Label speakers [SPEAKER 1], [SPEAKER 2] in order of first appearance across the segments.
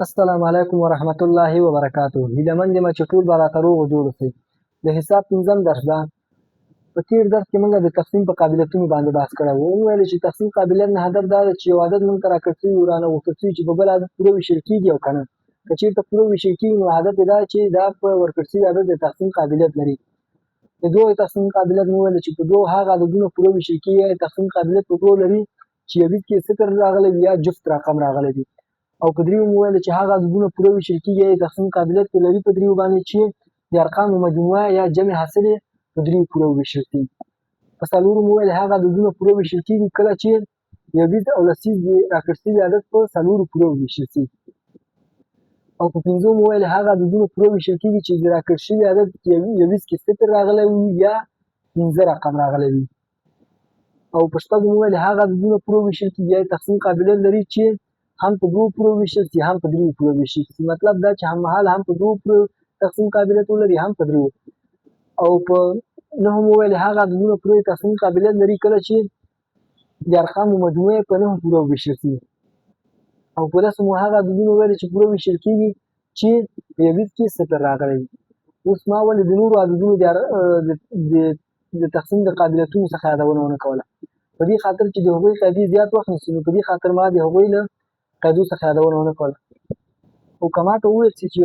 [SPEAKER 1] السلام علیکم ورحمت الله وبرکاته. هیله من یم چې ټول به راته روغ جوړ اوسئ. د حساب پنځم درس ده. په تېر درس کې موږ د تقسیم په قابلیتونو باندې بحث کړی و. وویل چې تقسیم قابلیت نه هدف دا ده چې یو عدد موږ ته راکړل شوي وي، رانه غوښتل شوي چې په بل عدد پوره ویشل کېږي او که نه. که چېرته پوره ویشل کېږي نو هدف یې دا چې دا په ورکړل شوي عدد د تقسیم قابلیت لري. د دوو تقسیم قابلیت مو وویل چې په دوو هغه عددونو پوره ویشل کېږي. تقسیم قابلیت په دوو لري چې یویز کې صفر راغلی وي یا جفت رقم راغلی وي. او په دریو مو ویل چې هغه عددونه پوره ویشل کېږي تقسیم قابلیت کې لري په دریو باندې چې د ارقامو مجموعه یا جمع حاصل یې په دریو پوره ویشل کېږي. په څلورو مو ویل هغه عددونه پوره ویشل کېږي کله چې یویز او لسیز د راکړل شوي عدد په څلورو پوره ویشل شي. او په پنځو مو ویل هغه عددونه پوره ویشل کېږي چې د راکړل شوي عدد یویز کې صفر راغلی وي یا پنځه رقم راغلی وي. او په شپږو مو ویل هغه عددونه پوره ویشل کېږي یا تقسیم قابلیت لري چې هم په دوو پوره ویشل شي هم په دریو پوره ویشل شي. مطلب دا چې هممهاله هم په دوو پوره تقسیم قابلیت ولري هم په دریو. او په نهو مو ویل هغه عددونه پوره تقسیم قابلیت لري کله چې د ارقامو مجموعه په نهو پوره ویشل شي. او په لسو مو هغه عددونه ویل چې پوره ویشل کېږي چې په یویز کې صفر راغلی وي. اوس ما ولې د نورو عددونو د تقسیم د قابلیتونو څخه یادونه ونه کوله؟ په دې خاطر چې د هغوی قاعدې زیات وخت نیسي، نو په دې خاطر ما د هغوی له قاعدو څخه یادونه ونه کوله. او که ما ته وویل شي چې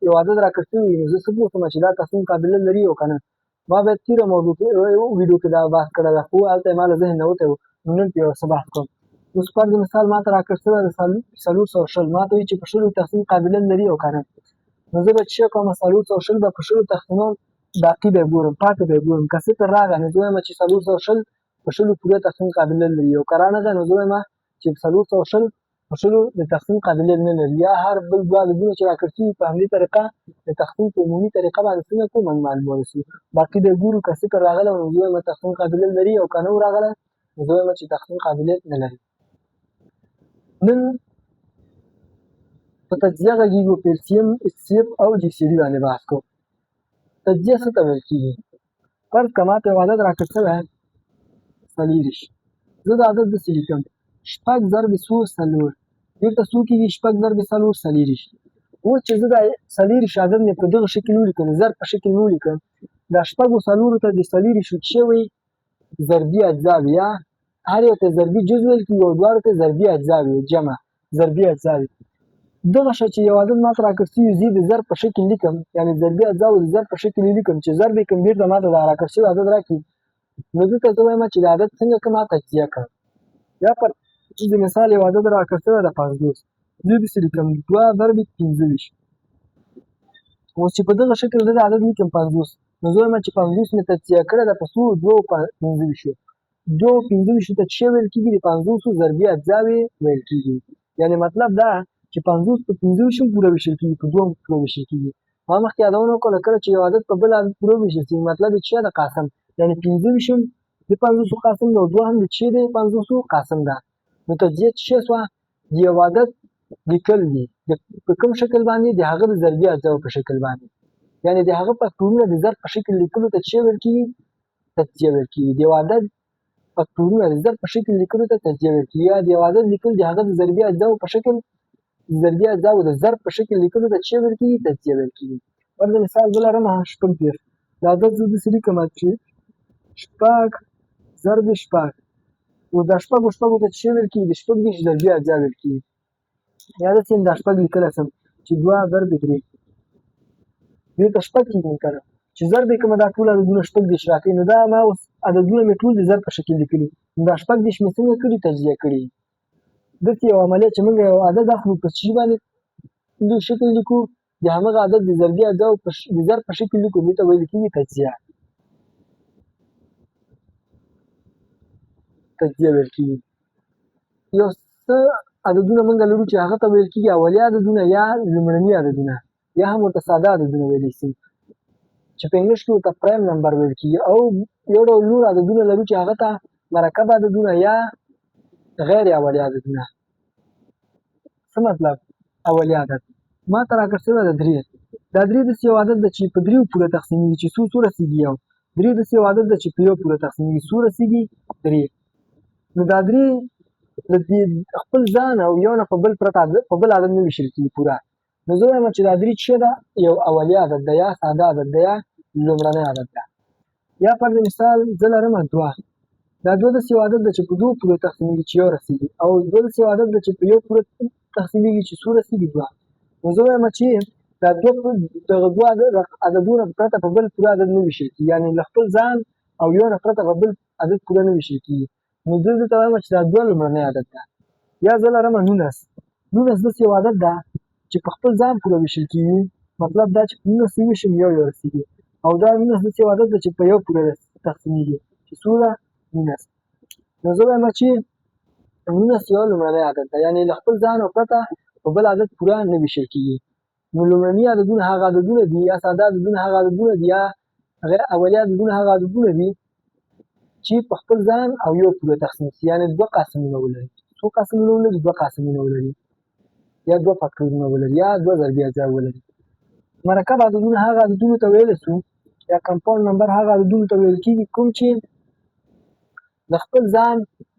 [SPEAKER 1] یو عدد راکړل شوی وي نو زه څه پوه شم چې دا تقسیم قابلیت لري او که نه. ما باید تېره ویډیو کې دا بحث کړی ده، خو هلته یې ما له ذهن نه وتی و، نو نن پرې یو څه بحث کوم. اوس فرض مثال ما ته راکړل شوی د 420 ما ته وایي چې په شلو تقسیم قابلیت لري او که نه. نو زه به څه کوم؟ 420 به په شلو تقسیموم، باقي به یې ګورم، پاتې به یې ګورم. که صفر راغی نو زه وایم چې 420 په شلو پوره تقسیم قابلیت لري، او که رانغی نو زه وایم چې 420 په شلو د تقسیم قابلیت نه لري. یا هر بل دوه عددونه چې راکړل شوي په همدې طریقه د تقسیم په عمومي طریقه باندې څنګه کوو؟ معلومولی شو. باقي به یې ګورو، که صفر راغلی نو زه وایم تقسیم قابلیت لري، او که نه و راغلی نو زه وایم چې تقسیم قابلیت نه لري. نن په تجزیه غږیزو په LCM HCF او GCD باندې بحث کوو. تجزیه څه ته ویل کېږي؟ فرض که ما ته یو عدد راکړل شوی 40، زه دا عدد داسې لیکم 6 ضرب څو 4 دلته څو کېږي؟ 6 ضرب 4 40. اوس چې زه دا 40 عدد مې په دغه شکل ولیکم، ضرب په شکل مې ولیکم، دا 6 4 ته د 40 څه وایي؟ ضربي اجزا وي، یا هر یو ته ضربي جز ویل کېږي او دواړو ته ضربي اجزا وي، جمع ضربي اجزا وي. دغه شی چې یو عدد ما ته راکړل شوي زه د ضرب په شکل لیکم، یعنې ضربي اجزاو د ضرب په شکل یې لیکم، چې ضرب یې کړم بېرته ما ته دا راکړل شوی عدد راکړي، نو دلته زه وایم چې دا عدد څنګه کړم؟ تجزیه کړم. یا پر د مثال یو عدد راکړل شوی ده 50، زه داسې لیکم 2 ضرب 25. اوس چې په دغه شکل زه د عدد لیکم 50، نو زه وایم چې 50 مې تجزیه کړې ده په څو؟ 2 25 ته څه ویل کېږي؟ د 50 ضربي اجزاوې ویل کېږي. یعنې مطلب دا چې 50 په 25 پوره ویشل کېږي، په 2 پوره ویشل کېږي. ما مخکې یادونه وکړه کله چې یو عدد په بل عدد پوره ویشل شي، مطلب یې څه ده؟ قاسم. یعنې 25 د 50 قاسم ده او 2 هم د څه دی؟ 50 قاسم ده. نو تجزیه څه شوه؟ د یو عدد لیکل دي په کوم شکل باندې؟ د هغه د ضربي اجزاو په شکل باندې. یعنې د هغه فکټورونه د ضرب په شکل لیکلو ته څه ویل کېږي؟ تجزیه ویل کېږي. د یو عدد فکټورونه د ضرب په شکل لیکلو ته تجزیه ویل کېږي. یا د یو عدد لیکل د هغه د ضربي اجزاو په شکل، ضربي اجزاو د ضرب په شکل لیکلو ته څه ویل کېږي؟ تجزیه ویل کېږي. فرض مثال زه لرم 6 دا عدد زه داسې لیکم چې 6 ضرب 6. اوس دا 6 ته څه ویل کېږي؟ د 6 ضربي اجزا ویل کېږي. یا داسې دا 6 لیکلی شم چې 2 ضرب 3 دې ته 6 کېږي که نه؟ چې ضرب یې کړمه دا ټول عددونه 6 راکوي، نو دا ما اوس عددونه مې ټول د ضرب په شکل لیکلي، نو دا 6 مې څنګه کړي؟ تجزیه کړي. دلته یو عملیه چې موږ یو عدد اخلو په څه باندې د شکل لیکو؟ د همغه عدد د ضربي اجزاو د ضرب په شکل لیکو، دې ته ویل کېږي تجزیه. تجزیه ویل کېږي. یو څه عددونه موږ لرو چې هغه ته ویل کېږي اولیه عددونه یا لومړني عددونه، یا هم ورته ساده عددونه ویلی شي، چې په انګلیش کې ورته پرایم نمبر ویل کېږي. او یو ډول نور عددونه لرو چې هغه ته مرکب عددونه یا غیر اولیه عددونه. څه مطلب؟ اولیه عدد ما ته راکړل شوی ده 3. دا 3 داسې یو عدد ده چې په 3 پوره تقسیمېږي، چې څو رسېږي؟ یو. 3 داسې یو عدد ده چې په 1 پوره تقسیمېږي، څو رسېږي؟ 3. نو دا 3 خپل ځان او یو نه په بل پرته په بل عدد نه ویشل کېږي پوره. نو زه وایم چې دا درې چې ده یو اولیه عدد ده یا ساده عدد ده یا لومړنی عدد ده. یا فرض مثال زه لرم دوه. دا دوه داسې یو عدد ده چې په دوو پورې تقسیمېږي چې یو رسېږي، او دوه داسې یو عدد ده چې په یو پورې تقسیمېږي چې څو رسېږي دوه. نو زه وایم چې دا دغه دوه عددونه پرته په بل پوره عدد نه ویشل کېږي، یعنې له خپل ځان او یو نه پرته په بل عدد پوره نه ویشل کېږي. نو زه ته وایم چې دا دوه لومړنی عدد ده. یا زه لرم 19. 19 داسې یو عدد ده چې په خپل ځان پوره ویشل کېږي، مطلب دا چې په 19 وویشم یو رسېږي، او دا 19 داسې یو عدد ده چې په یو پوره تقسیمېږي چې څو ده 19. نو زه وایم چې 19 یو لومړنی عدد ده، یعنې له خپل ځان او پرته په بل عدد پوره نه ویشل کېږي. نو لومړني عددونه هغه عددونه دي، یا ساده عددونه هغه عددونه دي، یا اولیه عددونه هغه عددونه دي چې په خپل ځان او یو پوره تقسیم شي، یعنې دوه قاسمونه ولري. څو قاسمونه ولري؟ دوه قاسمونه ولري، یا دوه فکټورونه ولري، یا دوه ضربي اجزا ولري. مرکب عددونه هغه عددونو ته ویلی سو، یا کمپاوند نمبر هغه عددونو ته ویل کېږي کوم چې د خپل ځان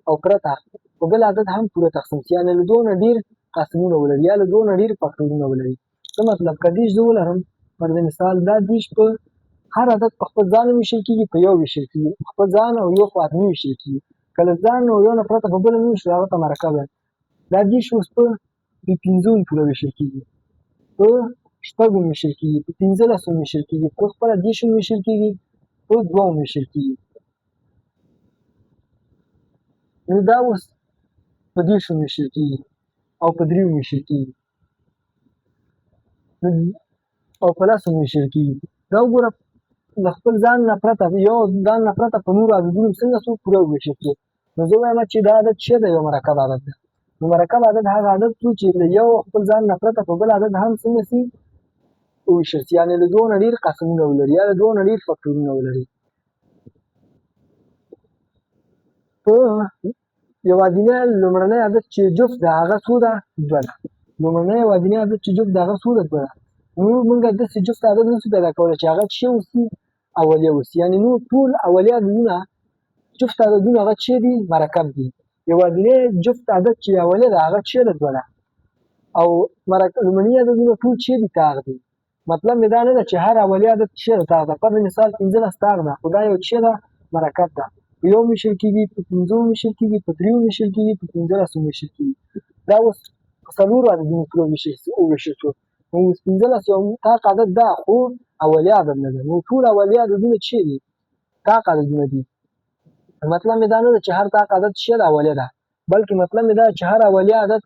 [SPEAKER 1] او پرته په بل عدد هم پوره تقسیم شي، یعنې له دوه نه ډېر قاسمونه ولري، یا له دوه نه ډېر فکټورونه ولري. څه مطلب؟ که دېرش زه ولرم فرض مثال، دا دېرش په هر عدد په خپل ځان ویشل کېږي، په یو ویشل کېږي، خپل ځان او یو خوا نه ویشل کېږي. که له ځان او یو نه پرته په بله نه ویشل هغه ته مرکب ده. دا دېرش اوس په پنځو پوره ویشل کېږي، په شپږو ویشل کېږي، په 15 ویشل کېږي، په خپله 10 ویشل کېږي، په 2 ویشل کېږي. نو دا اوس په 10 ویشل کېږي او په 3 ویشل کېږي او په 10 ویشل کېږي. دا وګوره له خپل ځان نه پرته یو ځان نه پرته په نورو عددونو څنګه څو پوره وویشل کېږي. نو زه وایم چې دا عدد څه ده؟ یو مرکب عدد ده. نو مرکب عدد هغه عدد څو چې له یو خپل ځان نه پرته په بل عدد هم څنګه سي وویشل سي، یعنې له دوه نه ډېر قسمونه ولري، یا له دوه نه ډېر فکټورونه ولري. په یوازینی لومړنی عدد چې جفت ده هغه څو ده؟ دوه ده. لومړنی یوازینی عدد چې جفت ده هغه څو ده؟ دوه ده. نو موږ داسې جفت عدد نشو پیدا کولی چې هغه څه اوسي؟ اولیه اوسي. یعنې نو ټول اولیه عددونه جفت عددونه هغه څه دي؟ مرکب دي. یوازینی جفت عدد چې اولیه ده هغه څه ده؟ دوه ده. او لومړني عددونه ټول څه دي؟ تاغ دي. مطلب مې دا نه ده چې هر اولیه عدد څه ده؟ تاغ ده. فرض مثال 15 تاغ ده، خو دا یو څه ده؟ مرکب ده. په یو ویشل کېږي، په 5 ویشل کېږي، په 3 ویشل کېږي، په 15 ویشل کېږي. دا اوس په څلورو عددونو پورې وویشل شو. نو اوس 15 یو تاغ عدد ده، خو اولیه عدد نه ده. نو ټول اولیه عددونه څه دي؟ تاغ عددونه دي. مطلب مې دا نه ده چې هر تاغ عدد څه ده؟ اولیه ده، بلکې مطلب مې دا چې هر اولیه عدد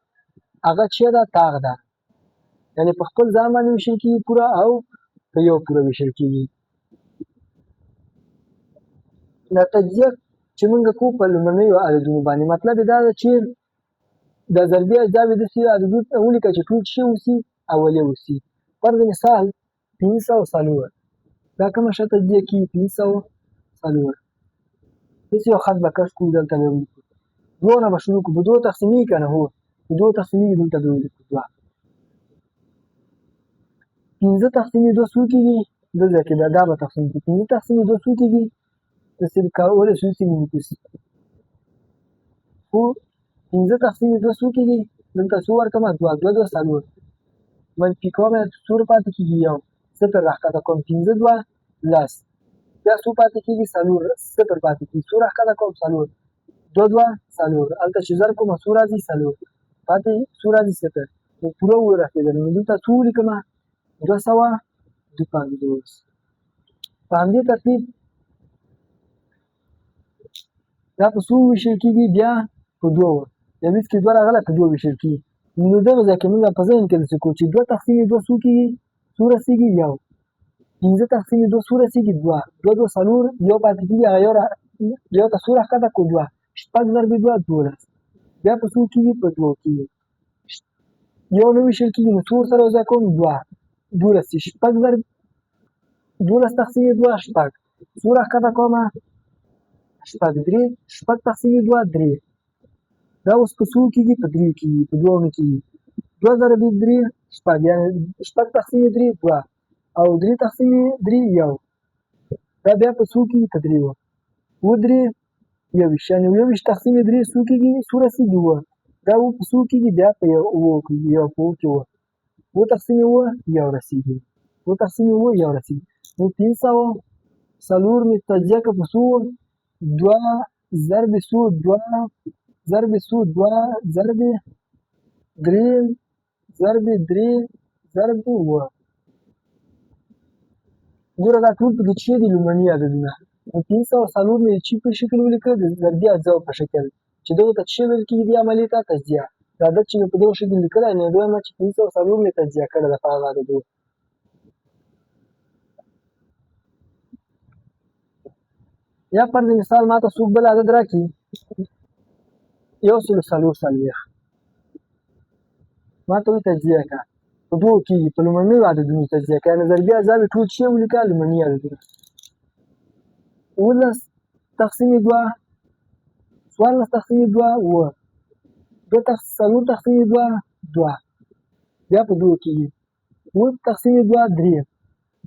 [SPEAKER 1] هغه څه ده؟ تاغ ده. یعنې په خپل ځان باندې ویشل کېږي پوره، او په یو پوره ویشل کېږي. دا تجزیه چې موږ کوو په لومړنیو عددونو باندې، مطلب یې دا ده چې د ضربي اجزاوې داسې عددونو ته ولیکه چې ټول څه اوسي؟ اولیه اوسي. فرض مثال 504. دا کومه ښه تجزیه کېږي؟ 504. داسې یو خط به کش کړو، دلته به ولیکو. دوه نه به شروع کړو، په دوو تقسیمېږي که نه؟ هو په دوو تقسیمېږي، دلته به ولیکو 2. 15 تقسیمې 2 څو کېږي؟ دلته کې دا به تقسیم کړي. 15 تقسیمې 2 څو کېږي؟ داسې کولی شو چې ولیکو. خو 15 تقسیمې 2 څو کېږي؟ دلته څو ورکړمه؟ 2. 2 2 4. منفي کوم څو پاتې کېږي؟ 1. 0 راښکته کوم. 15 2 10. بیا څو پاتې کېږي؟ 4. 0 پاتې کېږي. څو راښکته کوم؟ 4. 2 2 4. هلته چې ضرب کومه څو راځي؟ 4. پاتې څو راځي؟ 0. نو پوره ورسېدل. نو دلته څو ولیکمه؟ 252. په همدې ترتیب دا په څو ویشل کېږي؟ بیا په 2. یو هېڅ کې 2 راغله، په 2 ویشل کېږي. نو دغه ځای کې موږ په ذهن کې داسې کوو چې 2 تقسیمې 2 څو کېږي؟ څو رسېږي؟ 1. 15 تقسیمې 2 څو رسېږي؟ 2. 2 2 4. یو پاتې کېږي، هغه یو ته څو راښکته کړو؟ 2. 6 ضربې 2 12. بیا په څو کېږي؟ په 2 کېږي. یو نه ویشل کېږي، نو څو ورسره یو ځای کوم؟ 2. 12. 6 ضرب 12 تقسیمې 2 6. څو راښکته کومه؟ 6. 3. 6 تقسیمې 2 3. دا اوس په څو کېږي؟ په 3 کېږي، په 2 نه کېږي. 2 ضربې 3 6. یعنې 6 تقسیمې 3 2 او 3 تقسیمې 3 1. دا بیا په څو کېږي؟ په 3. 3 یوویشت یعنې یوویشت تقسیم درې څو کېږي څو رسېږي اووه دا اووه په څو کېږي بیا په اووه کېږي یو په اووه کې اووه اووه تقسیم اووه یو رسېږي اووه تقسیم اووه یو رسېږي نو 500 څلور مې تجزیه کړه په څو دوه ضرب څو دوه ضرب څو دوه ضرب درې ضرب درې ضرب اووه ګوره دا ټول پکې چې دي لومړني عددونه نو 500 مې چې په شکل ولیکه د ضربي اجزاو په شکل چې دغه ته څه ویل کېږي دې عملیې ته تجزیه دا عدد چې مې په دغه شکل لیکلی نو دویم چې 500 مې تجزیه کړی ده په هغه عددو یا فرض مثال ماته څوک بل عدد راکړي 144 ماته وایي تجزیه کړه په دوو کېږي په لومړنیو عددونو تجزیه کړه یعنې ضربي اجزا مې ټول څه ولیکه لومړني عددونه 19 تقسیم 2 14 تقسیم 2 اووه 4 تقسیم 2 2 بیا په دوو کېږي 9 تقسیم 2 3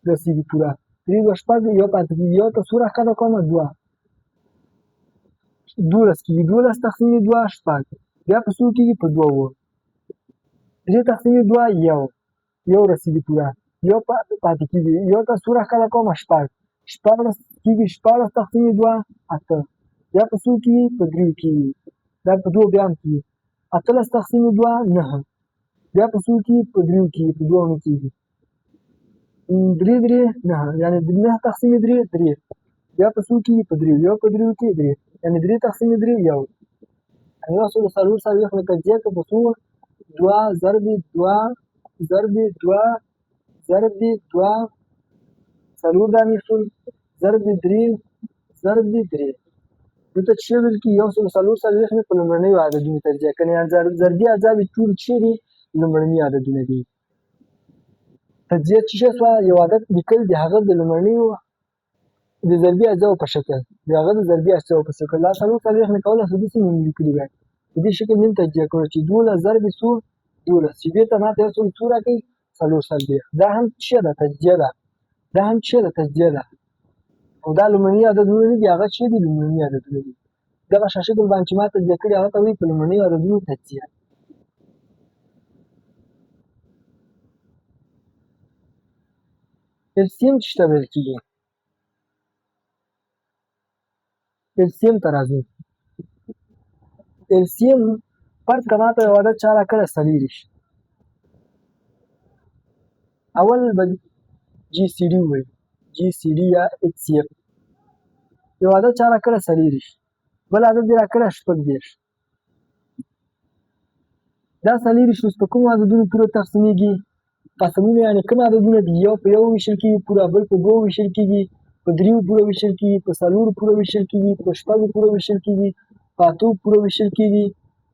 [SPEAKER 1] رسېږي پوره 3 دوه شپږ یو پاتې کېږي یو ته څو راښکته کومه 2 12 کېږي 12 تقسیم 2 شپږ بیا په څو کېږي په 2 اووه 3 تقسیم 2 یو رسېږي پوره یو پاتې کېږي یو ته څو راښکته کومه شپږ 14 کېږي 14 تقسیم 2 8 بیا په څو کېږي په 3 کېږي دا په 2 بیا هم کېږي 18 تقسیم 2 9 بیا په څو کېږي په 3 کېږي په 2 نه کېږي 3 3 9 یعنې 9 تقسیم 3 3 بیا په څو کېږي په 3 یو په 3 کې 3 یعنې 3 تقسیم 3 یو یو سلو څلور څلوېښت مې تجزیه کړه په څو 2 ضرب 2 ضرب 2 ضرب 2 څلور دانې شول ضرب 3 ضرب 3 دلته چې ویل کېږي یو سلو څلور څلوېښت مې په لومړنیو عددونو تجزیه کړي یعنې ضربي اجزا مې ټول چې دي لومړني عددونه دي تجزیه چې شوه یو عدد لیکل د هغه د لومړنیو د ضربي اجزاو په شکل د هغه د ضربي اجزاو په شکل دا څلور څلوېښت مې کولی خو داسې مې لیکلي وای په دې شکل مې تجزیه کړو چې 12 ضرب څو 12 چې بېرته ماته یو څو راکوي څلور څلوېښت دا هم څه ده تجزیه ده دا هم څه ده تجزیه ده او دا لومړني عددونه نه دي هغه چې دي لومړني عددونه دي دغه شکل باندې چې ما تجزیه کړي هغه ته وایي په لومړنیو عددونو تجزیه LCM چې ته ویل کېږي LCM ته راځو LCM فرض که ماته یو عدد چا راکړی 40 اول به GCD ووایي GCD یا HCF یو عدد چا راکړی 40 بل عدد یې راکړی 30 دا 40 اوس په کومو عددونو پوره تقسیمېږي قسمونه یعنې کوم عددونه دي یو په یو ویشل کېږي پوره بل په دوو ویشل کېږي په دریو پوره ویشل کېږي په څلورو پوره ویشل کېږي په شپږو پوره ویشل کېږي په اتو پوره ویشل کېږي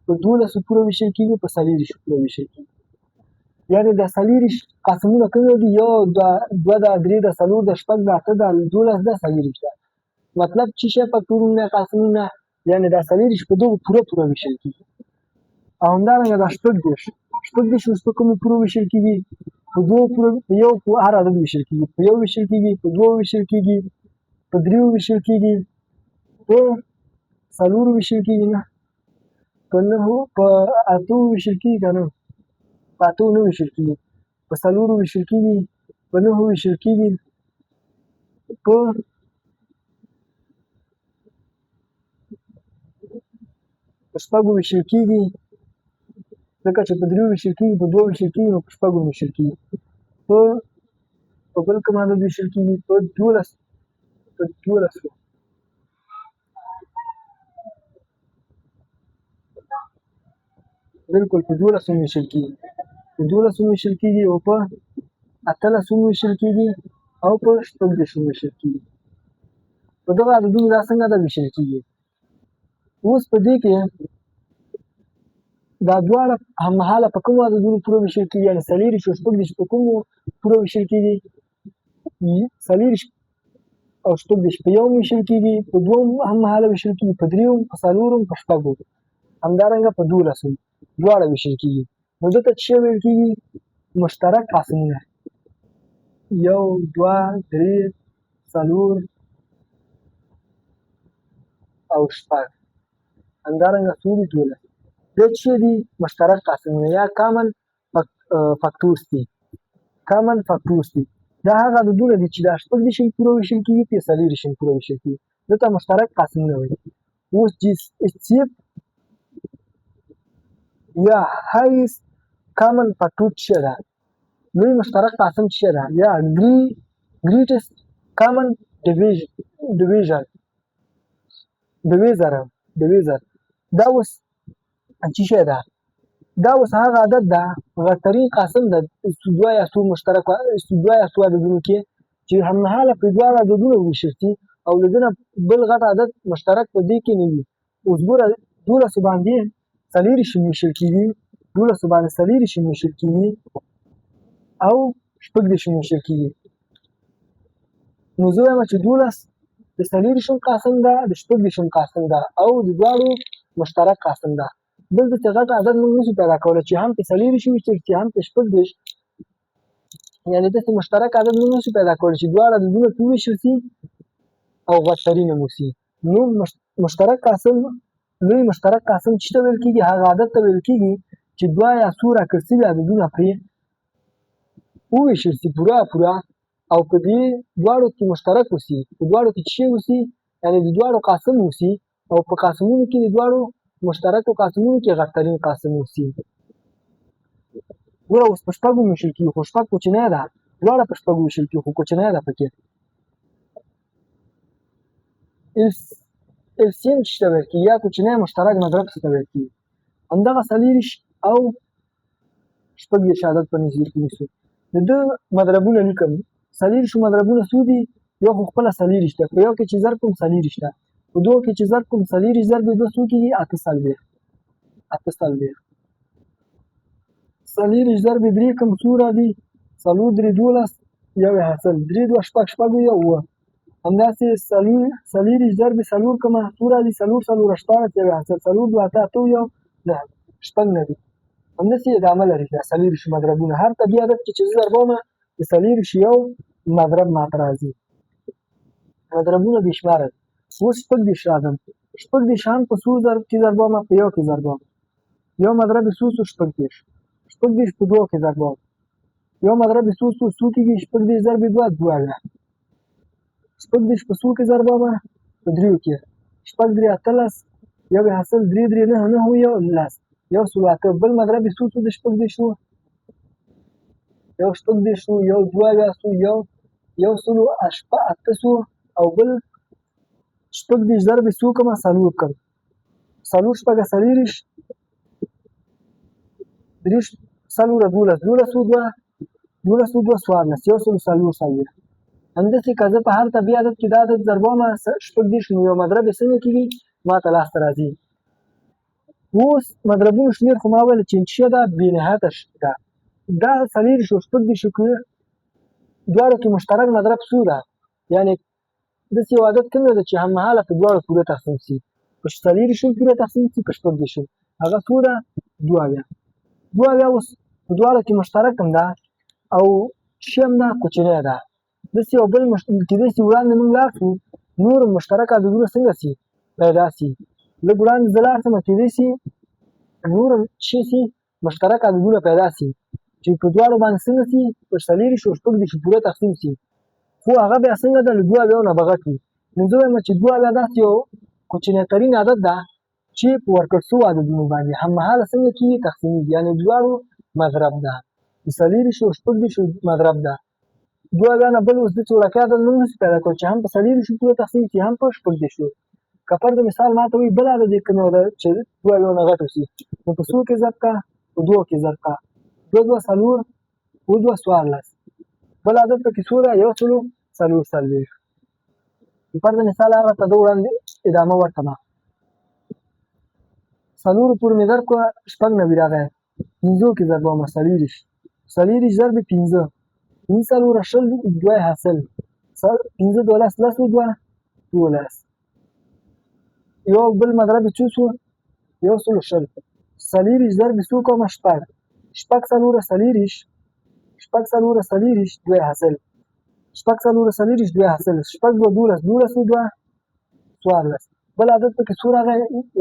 [SPEAKER 1] په 12 پوره ویشل کېږي په 40 پوره ویشل کېږي یعنې د 40 قسمونه کوم دي یو دوه ده درې ده څلور ده شپږ ده اته ده 12 ده 40 ده مطلب چې شی فکتورونه قسمونه یعنې دا 40 په دغو پوره ویشل کېږي او همدارنګه دا 30 اوس په کومو پوره ویشل کېږي په دوو پوره په یو هر عدد ویشل کېږي په یو ویشل کېږي په دوو ویشل کېږي په دریو ویشل کېږي په څلورو ویشل کېږي نه په نهو په اتو ویشل کېږي که نه په اتو نه ویشل کېږي په څلورو ویشل کېږي په نهو ویشل کېږي په شپږو ویشل کېږي ځکه چې په دریو ویشل کېږي په دوو ویشل کېږي نو په شپږو ویشل کېږي په بل کوم عدد ویشل کېږي په 12 بالکل په 12 ویشل کېږي په 12 ویشل کېږي او په 18 ویشل کېږي او په 14 ویشل کېږي په دغه عددونو دا څنګه ده ویشل کېږي اوس په دې کې دا دواړه هممهاله په کومو عددونو پوره ویشل کېږي یعنې 40 او 14 په کومو پوره ویشل کېږي 40 او 14 په یو ویشل کېږي په دوو هممهاله ویشل کېږي په دریو په څلورو په شپږو همدارنګه په 12 دواړه ویشل کېږي نو دلته څه ویل کېږي مشترک قسمونه 1 2 3 4 او شپږ همدارنګه څو دي 12 دا چې دي مشترک قاسمونه یا کامن فاکټورز دي کامن فاکټورز دي دا هغه عددونه دي چې دا شپږ دېرشم پوره ویشل کېږي په څلور دېرشم پوره ویشل کېږي دې ته مشترک قاسمونه وایي اوس جیف یا هایست کامن فاکټور څه ده لوی مشترک قاسم څه ده یا greatest common divisor دا اوس څه ده دا اوس هغه عدد ده غټرین قاسم ده دوه یا څو مشترک دوه یا څو عددونو کې چې هممهاله په دوه عددونو وویشل شي او له دې نه بل غټ عدد مشترک په دې کې نه وي اوس ګوره 12 باندې څلور دېرشم ویشل کېږي 12 باندې څلور دېرشم ویشل کېږي او شپږ دېرشم ویشل کېږي نو زه وایم چې 12 د څلور دېرشم قاسم ده د شپږ دېرشم قاسم ده او د دواړو مشترک قاسم ده دلته چې غټ عدد موږ نشو پیدا کولی چې هم په څلور دېرش وویشل چې هم په شپږ دېرش یعنې داسې مشترک عدد موږ نشو پیدا کولی چې دواړه عددونه پرې وویشل شي او غټترین هم وشي نو مشترک قاسم لوی مشترک قاسم چې ته ویل کېږي هغه عدد ته ویل کېږي چې دوه یا څو راکړل شوي عددونه پرې وویشل شي پوره او په دې دواړو کې مشترک وشي په دواړو کې څه وشي یعنې د دواړو قاسم وشي او په قاسمونو کې د دواړو مشترکو قاسمونو کې غټترین قاسم وشي ګوره اوس په شپږو ویشل کېږي خو شپږ کوچنی ده دواړه په شپږو ویشل کېږي خو کوچنی ده پکې LCM چې ته ویل کېږي یا کوچنی مشترک مضرب څه ته ویل کېږي همدغه څلور دېرش او شپږ دېرش عدد په نظر کې نیسو د ده مضربونه لیکم څلور دېرشو مضربونه څو دي یو خو خپله څلور دېرش ده په یو کې چې ضرب کوم څلور دېرش ده په دوو کې چې ضرب کوم څلور دېرش ضرب دوه څو کېږي اته څلوېښت څلور دېرش ضرب درې کوم څو راځي څلور درې 12 یو حاصل درې دوه شپږ شپږ یو اووه همداسې څلور دېرش ضرب څلور کومه څو راځي څلور شپاړس یو حاصل څلور دوه اته اته یو نهه شپږ نه دي همداسې ادامه لري دا څلور دېرش مضربونه هر طبیعي عدد کې چې زه ضربوم د څلور دېرش یو مضرب ماته راځي مضربونه بې شماره دي اوس شپږ دېرش راځم شپږ دېرش هم په څو ضرب کې ضربوم په یو کې ضربوم یو مضرب یې څو شپږ دېرش شپږ دېرش په دوو کې ضربوم یو مضرب یې څو کېږي شپږ دېرش ضرب دوه اویا شپږ دېرش په څو کې ضربوم په دریو کې شپږ درې اتلس یو یې حاصل درې درې نهه نهه یو لس یو سلو اته بل مضرب یې څو د شپږ دېرشو یو شپږ دېرشو یو دوه اویا سو یو سلو اته سو او بل شپږ دېرش ضرب یې څو کومه څلور کړ څلور شپږه څلور دېرش درې څلوره دولس دوه څوارلس یو سلو څلوېښت همداسې که زه په هر طبیعي عدد کې دا عدد ضربوم شپږ دېرش نو یو مضرب یې څنګه کېږي ماته لاسته راځي اوس مضربونو شمېر خو ما ویل چې څه ده بې نهایته ده دا څلور دېرش او شپږ دېرشو کې دواړو کې مشترک مضرب څو ده یعنې داسې یو عدد کوم ده چې هممهاله په دواړو پوره تقسیم شي په څلور دېرشو پوره تقسیم شي په شپږ دېرشو هغه څو ده دوه اویا اوس په دواړو کې مشترک هم ده او څه هم ده کوچنی ده داسې یو بل کېدای شي وړاندې موږ لاړ شو نور مشترک عددونه څنګه شي پیدا شي لږ وړاندې زه لاړ شم کېدای شي نور څه شي مشترک عددونه پیدا شي چې په دواړو باندې څنګه شي په څلور دېرشو او شپږ دېرشو پوره تقسیم شي خو هغه بیا څنګه ده له دوه اویاو نه به غټ وي نو زه وایم چې دوه اویا داسې یو کوچنیترین عدد ده چې په ورکړل شوو عددونو باندې هممهاله څنګه کېږي تقسیمیږي یعنې دواړو مضرب ده د څلور دېرشو او شپږ دېرشو مضرب ده دوه اویا نه بل اوس داسې وړوکی عدد موږ نشو پیدا کولی چې هم په څلور دېرشو پوره تقسیم شي هم په شپږ دېرشو که فرض مثال ماته وایي بل عدد یې کوم یو ده چې دوه اویاو نه غټ وشي نو په څو کې ضرب کړه په دوو کې ضرب کړه دوه څلور دوه څوارلس بل عدد پکې څو ده یو سلو څلوېښت فرض مثال هغه ته ده وړاندې ادامه ورکړمه څلورو پورې مې ضرب کړه شپږ نوي راغی پنځو کې ضربوم څلور دېرش ضرب پنځه پنځه څلوره شل دوه یې حاصل پنځه دولس لس دوه دولس یو بل مضرب یې څو شو یو سلو شل څلور دېرش ضرب څو کومه شپږ څلوره څلور دېرش دوه یې حاصل شپږ څلوره څلور دېرش دوه یې حاصل شپږ دوه دولس دوه څوارلس بل عدد پکې څو راغی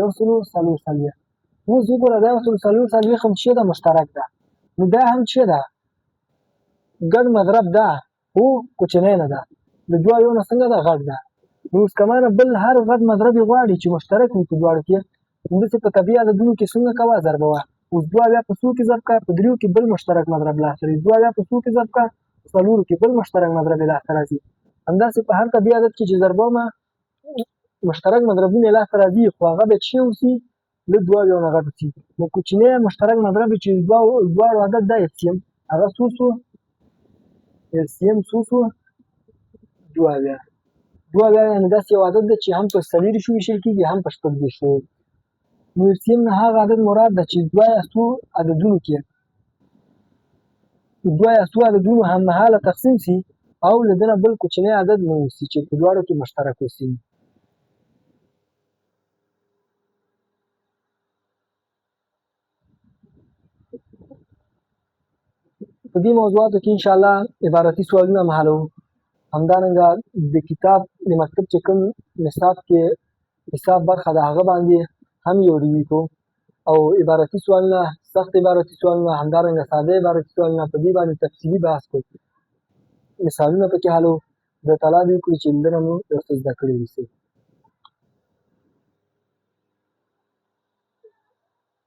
[SPEAKER 1] 140 اوس وګوره دا 140 هم چې ده مشترک ده نو دا هم چې ده ګډ مضرب ده خو کوچنی نه ده د دوه یو نه څنګه ده غټ ده نو اوس که مانه بل هر غټ مضرب یې غواړي چې مشترک وي په دواړو کې همداسې په طبیعي عددونو کې څنګه کوه ضربوه اوس دوه بیا په څو کې ضرب کړه په دریو کې بل مشترک مضرب لاسته راځي دوه بیا په څو کې ضرب کړه په څلورو کې بل مشترک مضرب یې لاسته راځي همداسې په هر طبیعي عدد کې چې ضربومه مشترک مضربونه یې لاسته راځي خو هغه به څه اوسي له دوه یو نه غټ اوسي نو کوچنی مشترک مضرب چې دواړو عدد ده LCM هغه څو شو LCM څو شو دوه یعنې داسې یو عدد ده چې هم په 40 ویشل کېږي هم په 14 نو LCM نه هغه عدد مراد ده چې دوه یا څو عددونو کې دوه یا څو عددونو هممهاله تقسیم شي او له ده نه بل کوچنی عدد نه اوسي چې په دواړو کې مشترک اوسي په دې موضوعاتو کې انشاءالله عبارتي سوالونه هم حلوو همدارنګه د کتاب د مکتب چې کوم نصاب کې حساب برخه ده هغه باندې هم یو ریوي کوو او عبارتي سوالونه سخت عبارتي سوالونه همدارنګه ساده عبارتي سوالونه په دې باندې تفصیلي بحث کوو مثالونه پکې حلوو د تعالی دې وکړي چې علمونه مو یو څه زده کړي وي